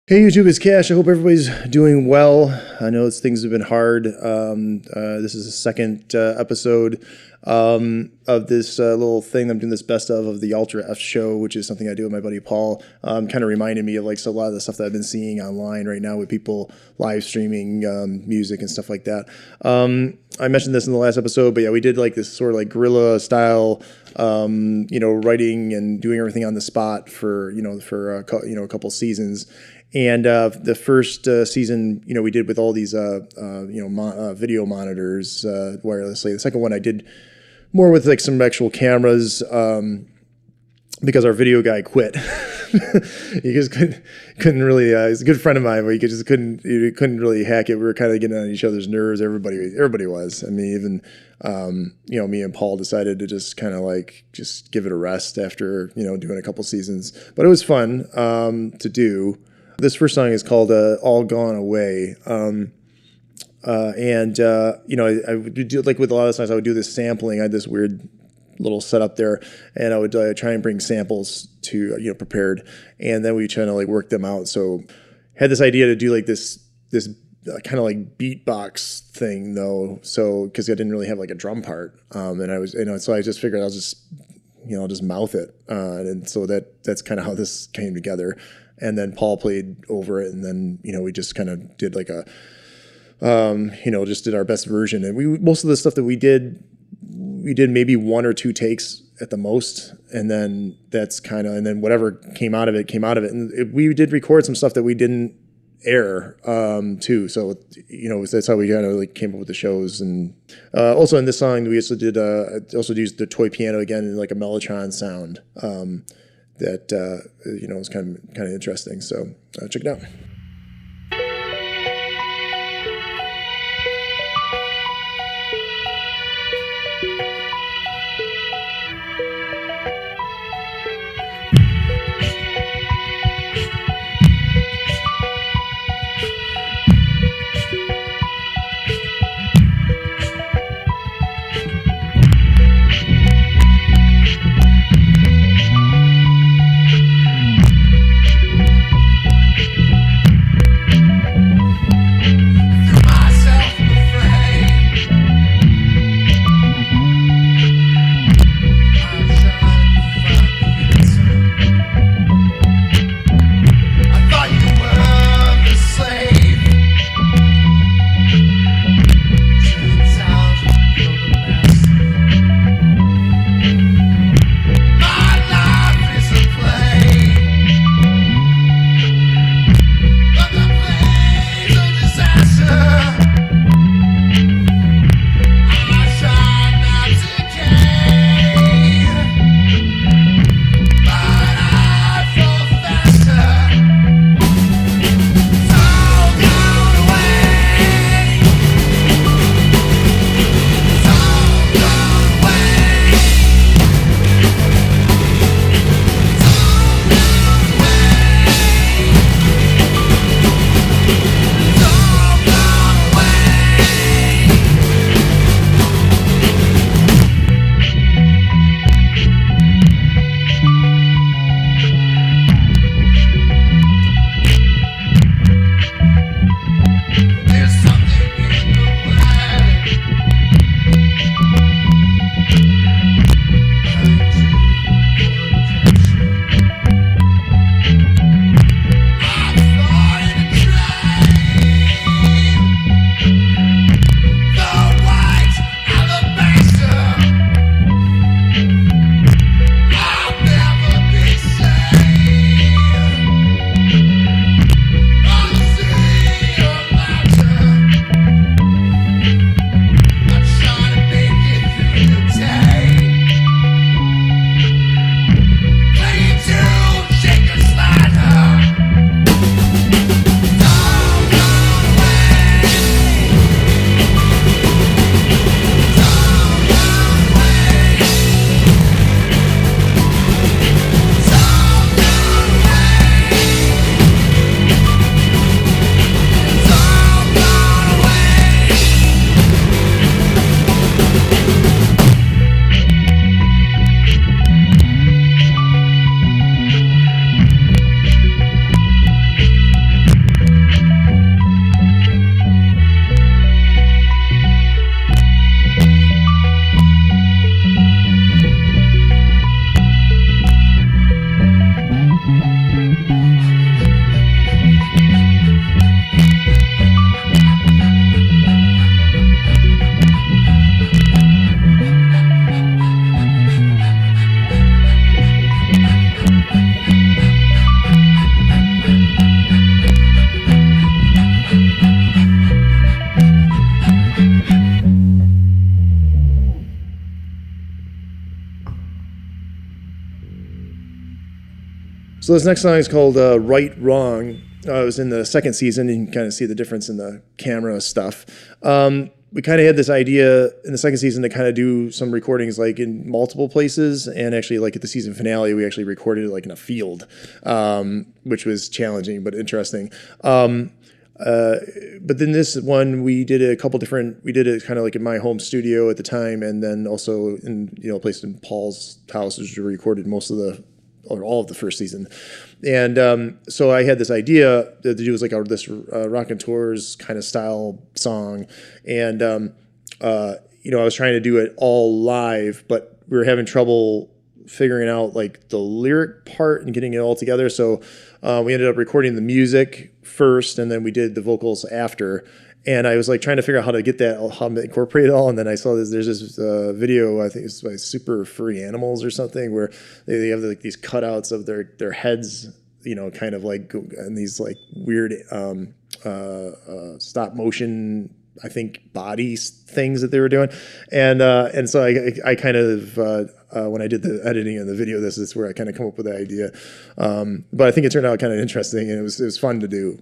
Hey YouTube, it's Cash. I hope everybody's doing well. I know things have been hard. This is the second episode of this little thing I'm doing this best of the Ultra Efft Show, which is something I do with my buddy Paul. Kind of reminded me of like a lot of the stuff that I've been seeing online right now with people live streaming music and stuff like that. I mentioned this in the last episode, but yeah, we did like this sort of like guerrilla style, writing and doing everything on the spot for a couple seasons. And the first season, we did with all these, video monitors wirelessly. The second one I did more with like some actual cameras because our video guy quit. He just couldn't really. He's a good friend of mine, but he couldn't really hack it. We were kind of getting on each other's nerves. Everybody was. I mean, even me and Paul decided to just kind of like just give it a rest after doing a couple seasons. But it was fun to do. This first song is called All Gone Away. I would do, like with a lot of songs, I would do this sampling. I had this weird little setup there, and I would try and bring samples to, prepared, and then we try to like work them out. So had this idea to do like this kind of like beatbox thing though. So, cause I didn't really have like a drum part. And I was, so I just figured I'll just mouth it. And so that's kind of how this came together. And then Paul played over it, and then we just kind of did like a, just did our best version. And most of the stuff that we did maybe one or two takes at the most, and then and then whatever came out of it. And we did record some stuff that we didn't air too. So that's how we kind of like came up with the shows. And also in this song we also did also used the toy piano again in like a mellotron sound. That was kind of interesting. So check it out. So this next song is called Right Wrong. It was in the second season. You can kind of see the difference in the camera stuff. We kind of had this idea in the second season to kind of do some recordings like in multiple places, and actually like at the season finale, we actually recorded it like in a field, which was challenging but interesting. But then this one, we did a couple different, we did it kind of like in my home studio at the time, and then also in, a place in Paul's house, which we recorded most of the, or all of the first season. And so I had this idea to do this like this Rockin' Tours kind of style song. And, I was trying to do it all live, but we were having trouble figuring out like the lyric part and getting it all together. So we ended up recording the music first, and then we did the vocals after. And I was like trying to figure out how to get that, how to incorporate it all. And then I saw there's this video, I think it's by Super Furry Animals or something, where they have like these cutouts of their heads, kind of like, and these like weird stop motion, I think, body things that they were doing. And so I kind of, when I did the editing of the video, this is where I kind of come up with the idea. But I think it turned out kind of interesting, and it was fun to do.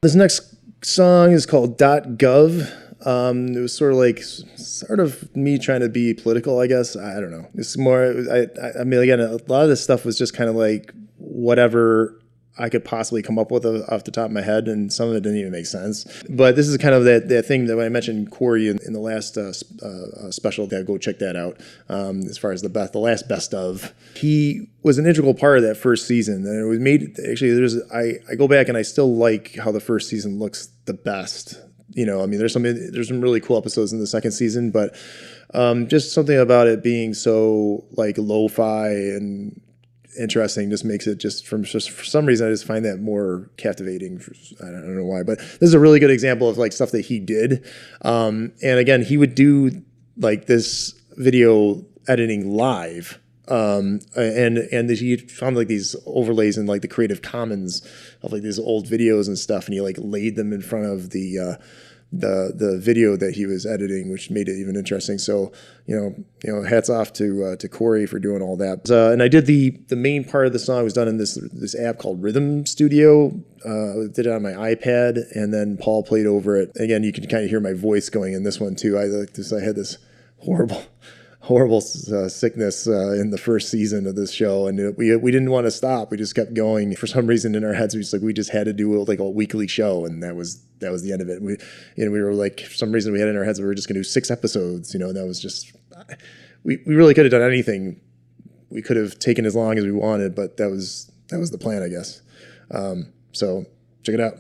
This next song is called .gov. It was sort of me trying to be political, I guess. I don't know. It's more, I mean, again, a lot of this stuff was just kind of like whatever I could possibly come up with off the top of my head, and some of it didn't even make sense. But this is kind of that thing that when I mentioned Corey in the last special, go check that out. As far as the last best of, he was an integral part of that first season, and it was made actually. I go back and I still like how the first season looks the best. I mean, there's some really cool episodes in the second season, but just something about it being so like lo-fi and interesting just makes it for some reason I just find that more captivating. I don't know why, but this is a really good example of like stuff that he did. And again, he would do like this video editing live. And he found like these overlays in like the Creative Commons of like these old videos and stuff, and he like laid them in front of the video that he was editing, which made it even interesting. So hats off to Corey for doing all that. And I did the main part of the song was done in this app called Rhythm Studio. I did it on my iPad, and then Paul played over it. Again, you can kind of hear my voice going in this one too. I had this horrible horrible sickness in the first season of this show, and we didn't want to stop. We just kept going. For some reason, in our heads, we just had to do like a weekly show, and that was the end of it. We were like, for some reason, we had in our heads that we were just going to do 6 episodes. And that was just we really could have done anything. We could have taken as long as we wanted, but that was the plan, I guess. So check it out.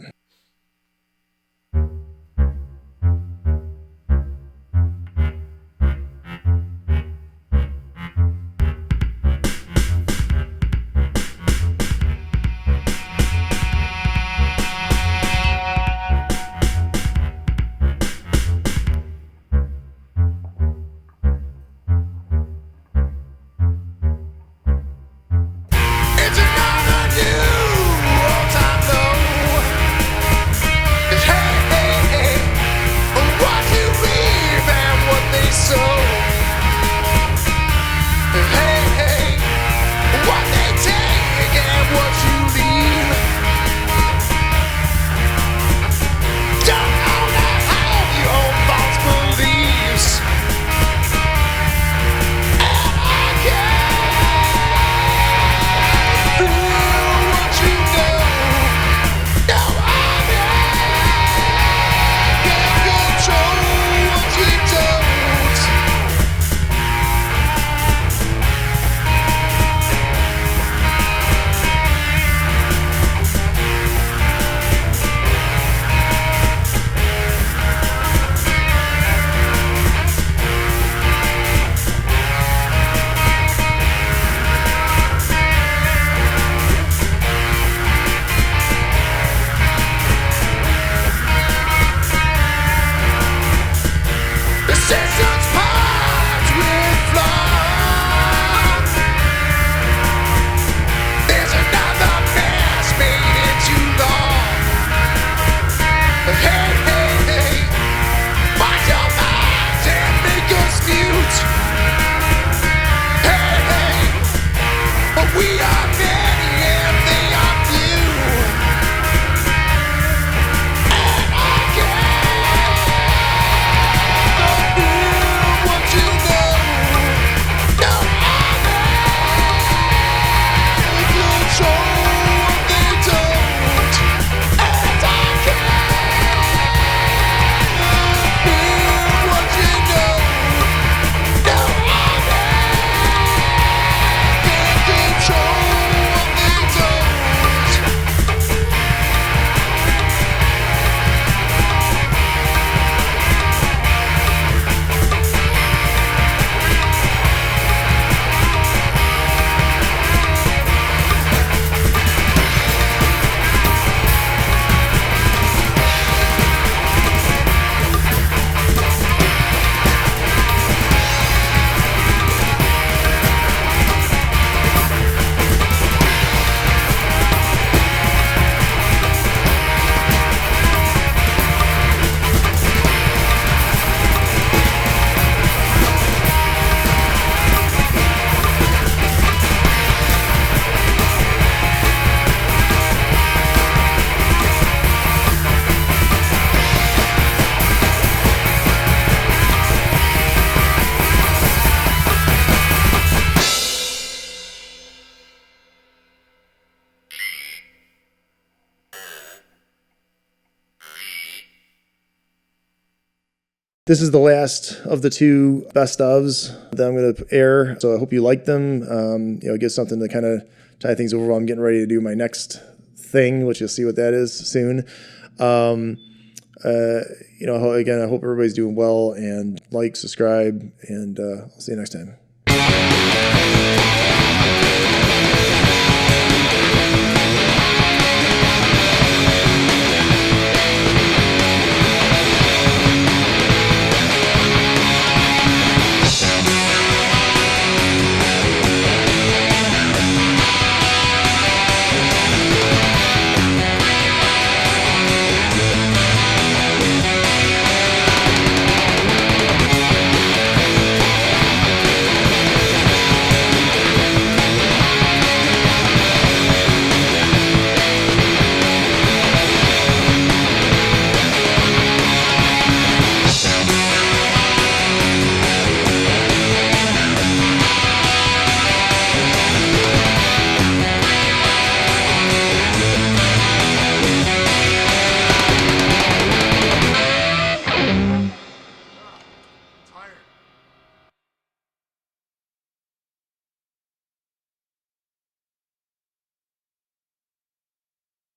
This is the last of the 2 best ofs that I'm going to air, so I hope you like them. Get something to kind of tie things over while I'm getting ready to do my next thing, which you'll see what that is soon. Again, I hope everybody's doing well, and like, subscribe, and I'll see you next time.